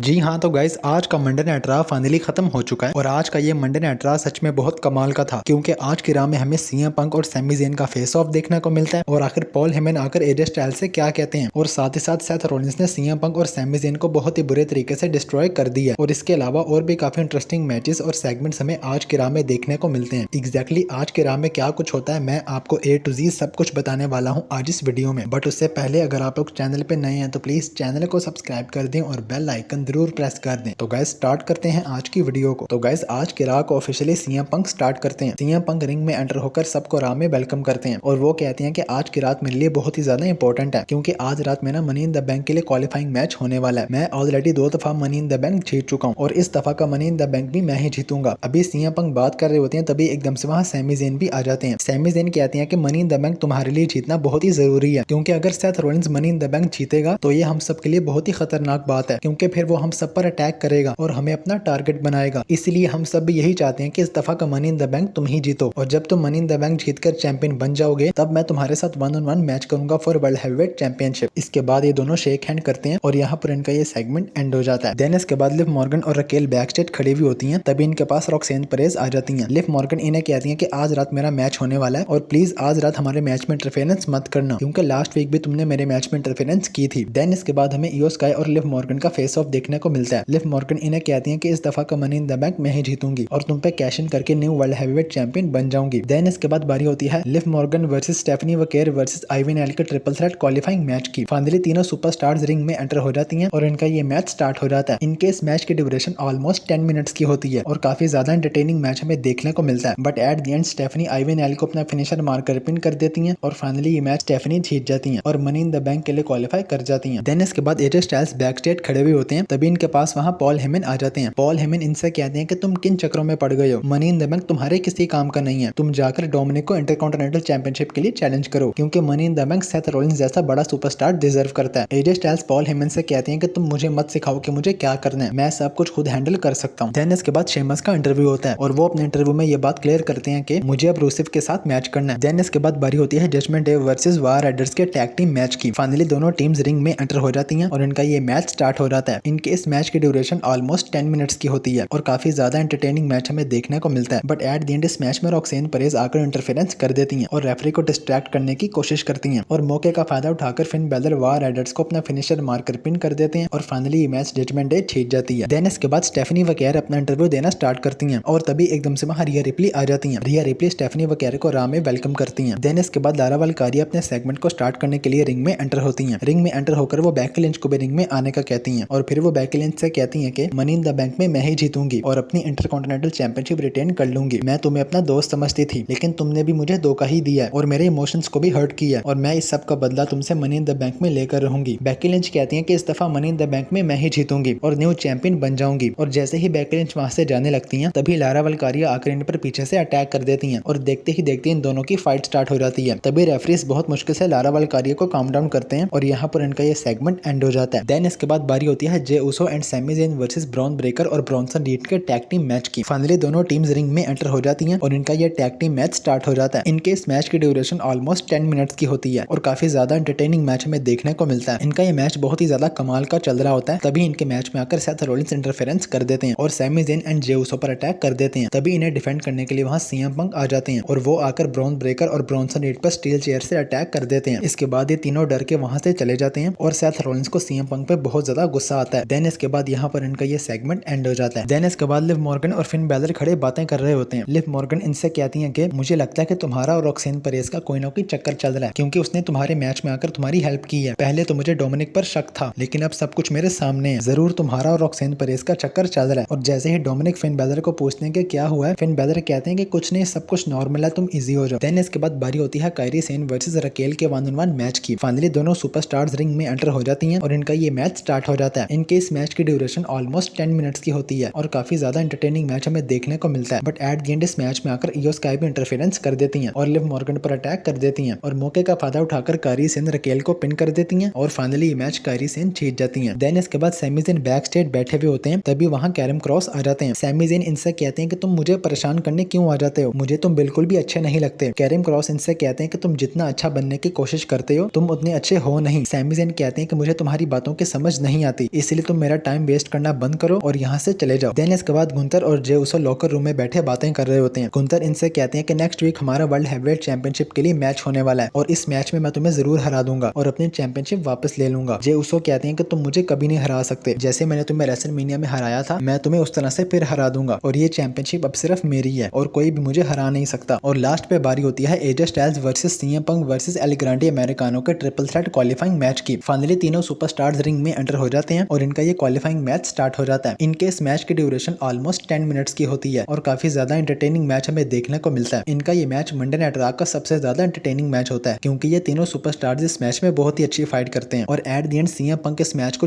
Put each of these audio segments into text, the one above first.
जी हाँ, तो गाइस आज का मंडे नाइट रॉ फाइनली खत्म हो चुका है और आज का ये मंडे नाइट रॉ सच में बहुत कमाल का था क्योंकि आज की रॉ में हमें सीएम पंक और सैमी ज़ेन का फेस ऑफ देखने को मिलता है और आखिर पॉल हेमन आकर एजे स्टाइल्स से क्या कहते हैं और साथ ही साथ सेथ रॉलिंस ने सीएम पंक और सैमी ज़ेन को बहुत ही बुरे तरीके से डिस्ट्रॉय कर दिया और इसके अलावा और भी काफी इंटरेस्टिंग मैचेस और सेगमेंट्स हमें आज की रॉ में देखने को मिलते हैं। एग्जैक्टली आज की रॉ में क्या कुछ होता है मैं आपको A to Z सब कुछ बताने वाला हूँ आज इस वीडियो में। बट उससे पहले अगर आप लोग चैनल पे नए हैं तो प्लीज चैनल को सब्सक्राइब कर दें और बेल आइकन जरूर प्रेस कर दें। तो गाइस स्टार्ट करते हैं आज की वीडियो को। तो गाइस आज की रॉ को ऑफिशियली सीएम पंक स्टार्ट करते हैं। सीएम पंक रिंग में एंटर होकर सबको रॉ में वेलकम करते हैं और वो कहते हैं कि आज की रात मेरे लिए बहुत ही ज्यादा इंपॉर्टेंट है क्योंकि आज रात में ना मनी इन द बैंक के लिए क्वालिफाइंग मैच होने वाला है। मैं ऑलरेडी 2 दफा मनी इन द बैंक जीत चुका हूँ और इस दफा का मनी इन द बैंक भी मैं ही जीतूंगा। अभी सीएम पंक बात कर रहे होते हैं तभी एकदम से वहाँ सैमी ज़ेन भी आ जाते हैं। सैमी ज़ेन कहते हैं कि मनी इन द बैंक तुम्हारे लिए जीतना बहुत ही जरूरी है क्योंकि अगर Seth Rollins money in the bank जीतेगा तो ये हम सब के लिए बहुत ही खतरनाक बात है क्योंकि फिर वो हम सब पर अटैक करेगा और हमें अपना टारगेट बनाएगा। इसलिए हम सब भी यही चाहते हैं कि इस दफा का मनी इन द बैंक तुम ही जीतो और जब तुम मनी इन द बैंक जीतकर चैंपियन बन जाओगे तब मैं तुम्हारे साथ 1-on-1 मैच करूंगा फॉर वर्ल्ड हैवीवेट चैंपियनशिप। इसके बाद ये दोनों शेक हैंड करते हैं और यहाँ पर इनका ये सेगमेंट एंड हो जाता है। देन इसके बाद लिव मॉर्गन और रकेल बैक स्टेज खड़ी हुई होती हैं तभी इनके पास रॉक्सेन परेज आ जाती हैं। लिव मॉर्गन इन्हें कहती हैं कि आज रात मेरा मैच होने वाला है और प्लीज आज रात हमारे मैच में इंटरफेरेंस मत करना क्योंकि लास्ट वीक भी तुमने मेरे मैच में इंटरफेरेंस की थी। देन इसके बाद हमें इयो स्काई और लिव मॉर्गन का फेस ऑफ देखने को मिलता है। लिव मॉर्गन इन्हें कहती हैं कि इस दफा का मनी इन द बैंक मैं ही जीतूंगी और तुम पे कैश इन करके न्यू वर्ल्ड हैवीवेट चैंपियन बन जाऊंगी। देन इसके बाद बारी होती है Liv Morgan versus Stephanie Vaquer versus Ivy Nile के ट्रिपल थ्रेट क्वालिफाइंग मैच की। फाइनली तीनों सुपरस्टार्स रिंग में एंटर हो जाती हैं और इनका ये मैच स्टार्ट हो जाता है। इनके इस मैच की ड्यूरेशन ऑलमोस्ट 10 मिनट्स की होती है और काफी ज्यादा एंटरटेनिंग मैच हमें देखने को मिलता है। But at the end Stephanie Ivan एल को अपना फिनिशर मारकर पिन कर देती हैं और फाइनली ये मैच स्टेफनी जीत जाती हैं और मनी इन द बैंक के लिए क्वालिफाई कर जाती हैं। देन इसके बाद एजे स्टाइल्स बैक स्टेज खड़े हुए होते हैं तभी इनके पास वहाँ पॉल हेमन आ जाते हैं। पॉल हेमन इनसे कहते हैं कि तुम किन चक्रों में पड़ गए हो, मनी इन द बैंक तुम्हारे किसी काम का नहीं है, तुम जाकर डोमिनिक को इंटरकॉन्टिनेंटल चैंपियनशिप के लिए चैलेंज करो क्योंकि money in the bank Seth Rollins जैसा बड़ा सुपरस्टार डिजर्व करता है। एजे स्टाइल्स पॉल हेमन से कहते हैं कि तुम मुझे मत सिखाओ कि मुझे क्या करना है, मैं सब कुछ खुद हैंडल कर सकता हूँ। देन इसके बाद शेमस का इंटरव्यू होता है और वो अपने इंटरव्यू में ये बात क्लियर करते हैं कि मुझे अब रूसिफ के साथ मैच करना है। देन इसके बाद बारी होती है जजमेंट डे वर्सेस वार राइडर्स के टैग टीम मैच की। फाइनली दोनों टीम्स रिंग में एंटर हो जाती हैं और इनका ये मैच स्टार्ट हो जाता है। इनके इस मैच की ड्यूरेशन ऑलमोस्ट 10 मिनट्स की होती है और काफी ज्यादा एंटरटेनिंग मैच हमें देखने को मिलता है। बट एट द एंड इस मैच में रॉक्सेन परेज आकर इंटरफेरेंस कर देती हैं और रेफरी को डिस्ट्रैक्ट करने की कोशिश करती हैं और मौके का फायदा उठाकर फिन बैलर वार राइडर्स को अपना फिनिशर मारकर पिन कर देते हैं और फाइनली ये मैच जजमेंट डे जीत जाती है। देन इसके बाद स्टेफनी वकेर अपना इंटरव्यू देना स्टार्ट करती हैं और तभी एकदम से वहाँ रिया रिप्ली आ जाती हैं। रिया रिप्ली स्टेफनी वकेर को रॉ में वेलकम करती हैं। देन इसके बाद लारा वाल्कारिया अपने सेगमेंट को स्टार्ट करने के लिए रिंग में एंटर होती हैं। रिंग में एंटर होकर वो बेकी लिंच को भी रिंग में आने का कहती हैं और फिर वो बेकी लिंच से कहती हैं कि मनी इन द बैंक में मैं ही जीतूंगी और अपनी इंटरकॉन्टिनेंटल चैंपियनशिप रिटेन कर लूंगी। मैं तुम्हें अपना दोस्त समझती थी लेकिन तुमने भी मुझे धोखा ही दिया है और मेरे इमोशंस को भी हर्ट किया और मैं इस सब का बदला तुमसे मनी इन द बैंक में लेकर रहूंगी। बेकी लिंच कहती हैं कि इस दफा मनी इन द बैंक में मैं ही जीतूंगी और न्यू चैंपियन बन जाऊंगी और जैसे ही बेकी लिंच वहां से जाने लगती हैं तभी लारा वाल्कारिया आकर इन पर पीछे से अटैक कर देती हैं और देखते ही देखते इन दोनों की फाइट स्टार्ट हो जाती है। तभी रेफरीज बहुत मुश्किल से लारा वाल्कारिया को काम डाउन करते हैं और यहाँ पर इनका ये सेगमेंट एंड हो जाता है। देन इसके बाद बारी होती है Jey Uso and Sami Zayn versus Bron Breakker और ब्रॉनसन रीड के टैग टीम मैच की। फाइनली दोनों टीम्स रिंग में एंटर हो जाती हैं और इनका ये टैग टीम मैच स्टार्ट हो जाता है। इनके इस मैच की ड्यूरेशन ऑलमोस्ट 10 मिनट्स की होती है और काफी ज्यादा एंटरटेनिंग मैच हमें देखने को मिलता है। इनका ये मैच बहुत ही ज्यादा कमाल का चल रहा होता है तभी इनके मैच में आकर सेथ रॉलिंस इंटरफेरेंस कर देते हैं और सैमी ज़ेन एंड जे उसो पर अटैक कर देते हैं। तभी इन्हें डिफेंड करने के लिए वहाँ सीएम पंक आ जाते हैं और वो आकर ब्रॉन ब्रेकर और ब्रॉनसन रीड पर स्टील चेयर से अटैक कर देते हैं। इसके बाद ये तीनों डर के वहां से चले जाते हैं और सेथ रॉलिंस को सीएम पंक पे बहुत ज्यादा गुस्सा आता है। देन इसके बाद यहाँ पर इनका ये सेगमेंट एंड हो जाता है। देन इसके बाद लिव मॉर्गन और फिन बैलर खड़े बातें कर रहे होते हैं। लिव मॉर्गन इनसे कहती हैं कि मुझे लगता है कि तुम्हारा और रॉक्सेन परेज का कोई ना कोई चक्कर चल रहा है क्योंकि उसने तुम्हारे मैच में आकर तुम्हारी हेल्प की है। पहले तो मुझे डोमिनिक पर शक था लेकिन अब सब कुछ मेरे सामने है, जरूर तुम्हारा और रॉक्सेन परेज का चक्कर चल रहा है। और जैसे ही डोमिनिक फिन बैलर को पूछते हैं कि क्या हुआ है, फिन बैलर कहते हैं कि कुछ नहीं, सब कुछ नॉर्मल है, तुम इजी हो जाओ। देन इसके बाद बारी होती है कायरी सेन वर्सेस रकेल के 1-on-1 मैच की। फाइनली दोनों सुपरस्टार्स रिंग में एंटर हो जाती हैं और इनका ये मैच स्टार्ट हो जाता है। इनके इस मैच की ड्यूरेशन ऑलमोस्ट 10 मिनट्स की होती है और काफी ज्यादा एंटरटेनिंग मैच हमें देखने को मिलता है। बट एट द एंड इस मैच में आकर इयो स्काई भी इंटरफेरेंस कर देती हैं और लिव मॉर्गन पर अटैक कर देती हैं और मौके का फायदा उठाकर कायरी सेन रकेल को पिन कर देती हैं और फाइनली ये मैच कायरी सेन जीत जाती हैं। देन इसके बाद सैमी ज़ेन बैक स्टेज बैठे हुए होते हैं तभी वहाँ कैरम क्रॉस आ जाते हैं। सैमी ज़ेन इनसे कहते हैं कि तुम मुझे परेशान करने क्यों आ जाते हो, मुझे तुम बिल्कुल भी अच्छे नहीं लगते। कैरम क्रॉस इनसे कहते हैं कि तुम जितना अच्छा बनने की कोशिश करते हो तुम उतने अच्छे हो नहीं। सैमी ज़ेन कहते हैं कि मुझे तुम्हारी बातों की समझ नहीं आती इसलिए तुम मेरा टाइम वेस्ट करना बंद करो और यहाँ से चले जाओ। देन इसके बाद गुंतर और जे उसो लॉकर रूम में बैठे बातें कर रहे होते हैं। गुंतर इनसे कहते हैं कि नेक्स्ट वीक हमारा वर्ल्ड हैवीवेट चैंपियनशिप के लिए मैच होने वाला है और इस मैच में मैं तुम्हें जरूर हरा दूंगा और अपनी चैंपियनशिप वापस ले लूंगा। जे उसो कहते हैं कि तुम मुझे कभी नहीं हरा सकते, जैसे मैंने तुम्हें रेसलमेनिया में हराया था मैं तुम्हें उस तरह से फिर हरा दूंगा और ये चैंपियनशिप अब सिर्फ मेरी है और कोई भी मुझे हरा नहीं सकता। और लास्ट पे बारी होती है AJ Styles versus CM Punk versus L Grande americano के ट्रिपल थ्रेट क्वालिफाइंग मैच की। फाइनली तीनों सुपरस्टार्स रिंग में एंटर हो जाते हैं और इनका ये क्वालिफाइंग मैच स्टार्ट हो जाता है। इनके इस मैच की ड्यूरेशन ऑलमोस्ट 10 मिनट्स की होती है और काफी ज्यादा एंटरटेनिंग मैच हमें देखने को मिलता है। इनका ये मैच मंडे नाइट रॉ का सबसे ज्यादा एंटरटेनिंग मैच होता है क्योंकि ये तीनों सुपरस्टार्स इस मैच में बहुत ही अच्छी फाइट करते हैं और eight the and CM Punk इस मैच को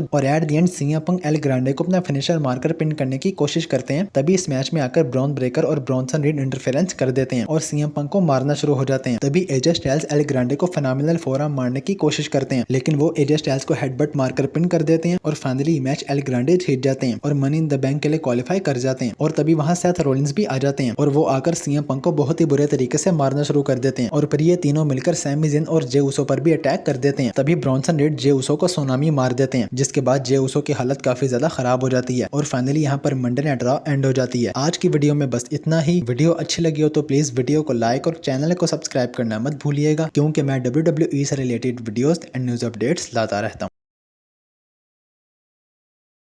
एल ग्रांडे को अपना फिनिशर मारकर पिन करने की कोशिश करते हैं। तभी इस मैच में आकर ब्रॉन ब्रेकर और ब्रॉन्सन रीड इंटरफेरेंस कर देते हैं और सीएम पंक को मारना शुरू हो जाते हैं। तभी एजे स्टाइल्स एल ग्रांडे को फिनोमिनल फोरआर्म मारने की कोशिश करते हैं लेकिन वो एजे स्टाइल्स को हेडबट मारकर पिन कर देते हैं और फाइनली मैच एल ग्रांडे जीत जाते हैं और मनी इन द बैंक के लिए क्वालिफाई कर जाते हैं। और तभी वहां सेथ रॉलिंस भी आ जाते हैं और वो आकर सीएम पंक को बहुत ही बुरे तरीके से मारना शुरू कर देते हैं और फिर ये तीनों मिलकर सैमी ज़ेन और जे उसो पर भी अटैक कर देते हैं। तभी ब्रॉन्सन रीड जे उसो को सोनामी मार देते हैं जिसके बाद जे उसो की हालत काफी ज्यादा खराब हो जाती है और फाइनली यहाँ पर मंडे नाइट रॉ एंड हो जाती है। आज की वीडियो में बस इतना ही। वीडियो अच्छी लगी हो तो प्लीज वीडियो को लाइक और चैनल को सब्सक्राइब करना मत भूलिएगा क्योंकि मैं WWE से related videos and news updates लाता रहता हूँ।